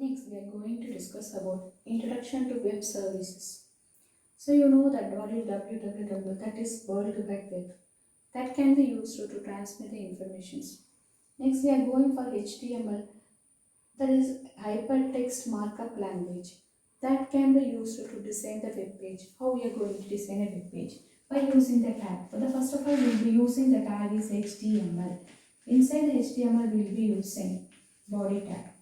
Next, we are going to discuss about Introduction to Web Services. So you know that what is www, that is World Wide Web. That can be used to transmit the informations. Next, we are going for HTML, that is Hypertext Markup Language. That can be used to design the web page. How we are going to design a web page? By using the tag. For the first of all, we will be using the tag is HTML. Inside the HTML, we will be using body tag.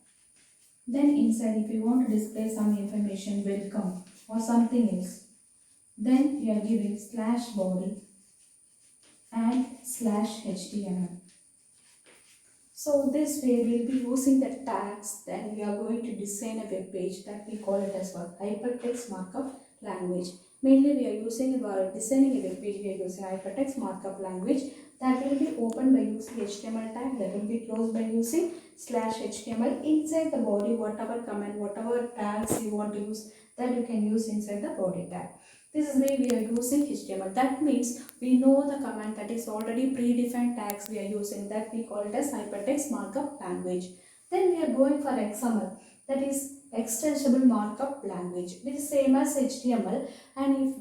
Then inside, if you want to display some information, welcome or something else, then we are giving slash body and slash HTML. So this way we will be using the tags, then we are going to design a web page that we call it as what? Hypertext markup language. Mainly we are using while designing a web page, we are using hypertext markup language that will be opened by using HTML tag, that will be closed by using slash HTML. Inside the body, whatever command, whatever tags you want to use, that you can use inside the body tag. This is why we are using HTML. That means we know the command that is already predefined tags we are using, that we call it as hypertext markup language. Then we are going for XML, that is extensible markup language. It is same as HTML,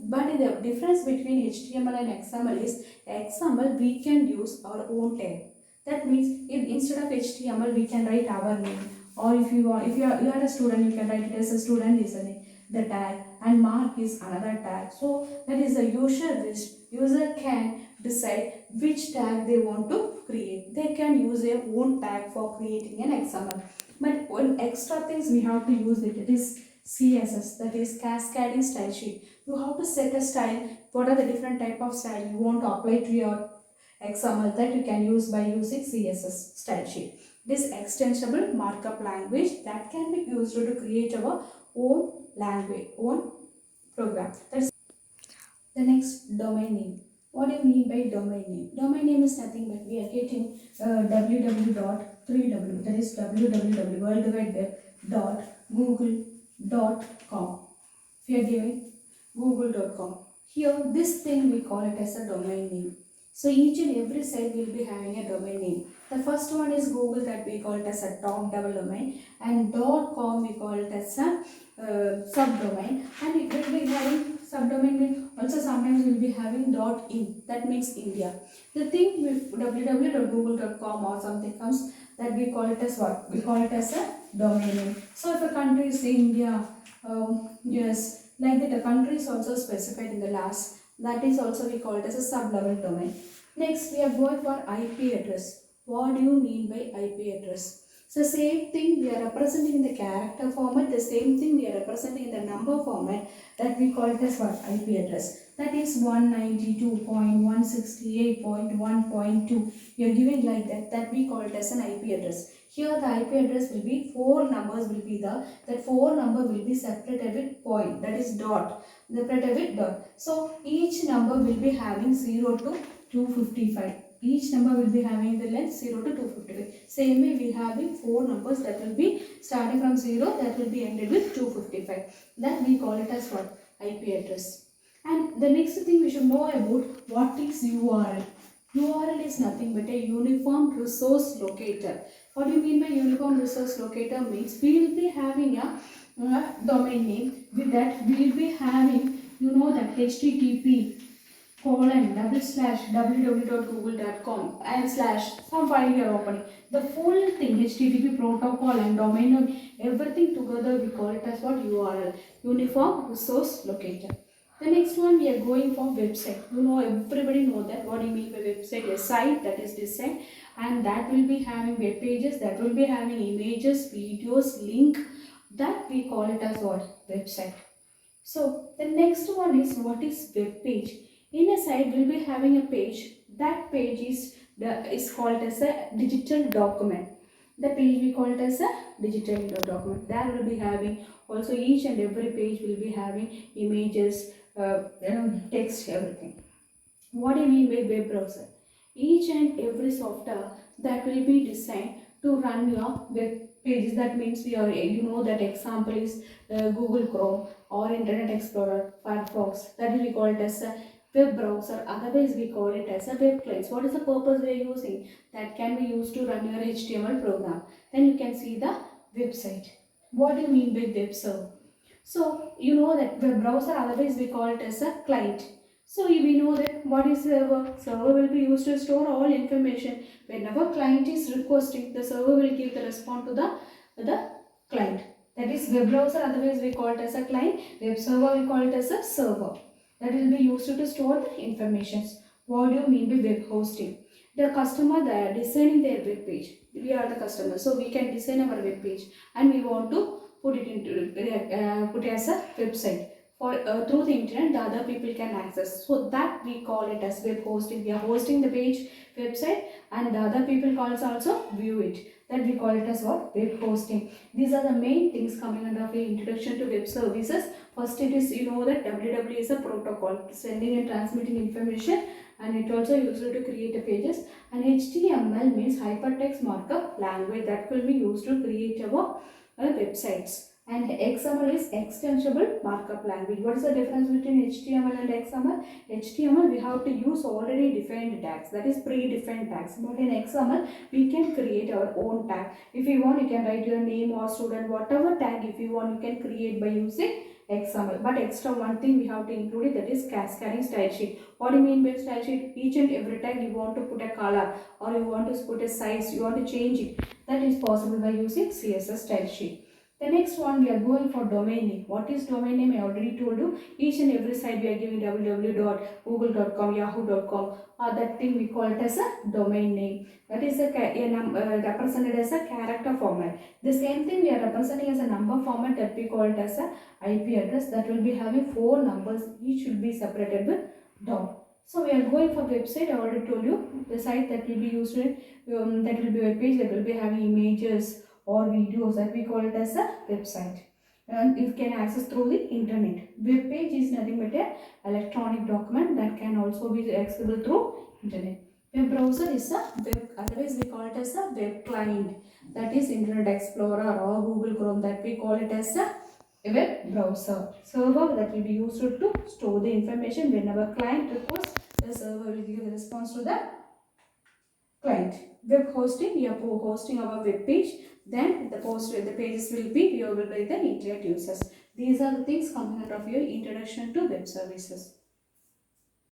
but the difference between HTML and XML is XML we can use our own tag. That means if instead of HTML we can write our name, or if you are a student, you can write it as a student listening the tag, and mark is another tag. So that is the user can decide which tag they want to create. They can use their own tag for creating an XML. But one extra things we have to use it is CSS, that is cascading style sheet. You have to set a style. What are the different type of style you want to apply to your XML, that you can use by using CSS style sheet. This extensible markup language that can be used to create our own language, own program. That's the next, domain name. What do you mean by domain name? Domain name is nothing but we are getting www.3w, that is www.worldwideweb.google.com. We are giving google.com. Here, this thing we call it as a domain name. So each and every site will be having a domain name. The first one is Google, that we call it as a top level domain, and .com we call it as a subdomain, and it will be having subdomain. Also sometimes we will be having .in, that means India. The thing with www.google.com or something comes, that we call it as what? We call it as a domain name. So if a country is India, yes, like that a country is also specified in the last. That is also we call it as a sub-level domain. Next, we are going for IP address. What do you mean by IP address? So same thing we are representing in the character format, the same thing we are representing in the number format, that we call it as what? IP address. That is 192.168.1.2. We are giving like that we call it as an IP address. Here the IP address will be 4 numbers will be there. That 4 number will be separated with point, that is dot, separated with dot. So each number will be having 0 to 255. Each number will be having the length 0 to 255. Same way we having 4 numbers that will be starting from 0, that will be ended with 255. That we call it as what? IP address. And the next thing we should know about, what is URL. URL is nothing but a uniform resource locator. What do you mean by uniform resource locator? Means we will be having a domain name. With that we will be having, that HTTP :/www.google.com and slash some file you are opening. The full thing, HTTP protocol and domain name, everything together we call it as what? URL, uniform resource locator. The next one we are going for website. Everybody know that. What do you mean by website? A site that is designed and that will be having web pages, that will be having images, videos, link, that we call it as what? Website. So the next one is, what is web page? In a site we will be having a page. That page is called as a digital document. The page we call it as a digital document. There will be having also each and every page will be having images, text, everything. What do you mean by web browser? Each and every software that will be designed to run your web pages. That means we are, that example is Google Chrome or Internet Explorer, Firefox. That we call it as a web browser. Otherwise we call it as a web client. What is the purpose we are using? That can be used to run your HTML program. Then you can see the website. What do you mean by web server? So you know that web browser, otherwise we call it as a client. So we know that what is server? Server will be used to store all information. Whenever client is requesting, the server will give the response to the client. That is web browser, otherwise we call it as a client. Web server we call it as a server. That will be used to store the information. What do you mean by web hosting? The customer, they are designing their web page. We are the customer, so we can design our web page and we want to put it into put it as a website for through the internet. The other people can access, so that we call it as web hosting. We are hosting the page website and the other people can also view it. That we call it as what? Web hosting. These are the main things coming under the introduction to web services. First, it is, you know that www is a protocol sending and transmitting information, and it also used to create the pages. And HTML means hypertext markup language, that will be used to create our websites. And XML is extensible markup language. What is the difference between HTML and XML? HTML, we have to use already defined tags, that is predefined tags. But in XML, we can create our own tag. If you want, you can write your name or student, whatever tag if you want, you can create by using XML. But extra one thing we have to include it, that is cascading style sheet. What do you mean by style sheet? Each and every tag you want to put a color or you want to put a size, you want to change it. That is possible by using CSS style sheet. The next one, we are going for domain name. What is domain name? I already told you. Each and every site we are giving www.google.com, yahoo.com, or that thing we call it as a domain name. That is represented as a character format. The same thing we are representing as a number format, that we call it as a IP address, that will be having 4 numbers. Each will be separated with dot. So we are going for website. I already told you the site that will be used in that will be web page, that will be having images or videos, that we call it as a website, and you can access through the internet. Web page is nothing but a electronic document that can also be accessible through internet. Web browser is a web, otherwise we call it as a web client, that is Internet Explorer or Google Chrome, that we call it as a web browser. Server, that will be used to store the information. Whenever client requests, the server will give the response to the client. Web hosting, we are hosting our web page, then the pages will be viewable by the internet users. These are the things coming out of your introduction to web services.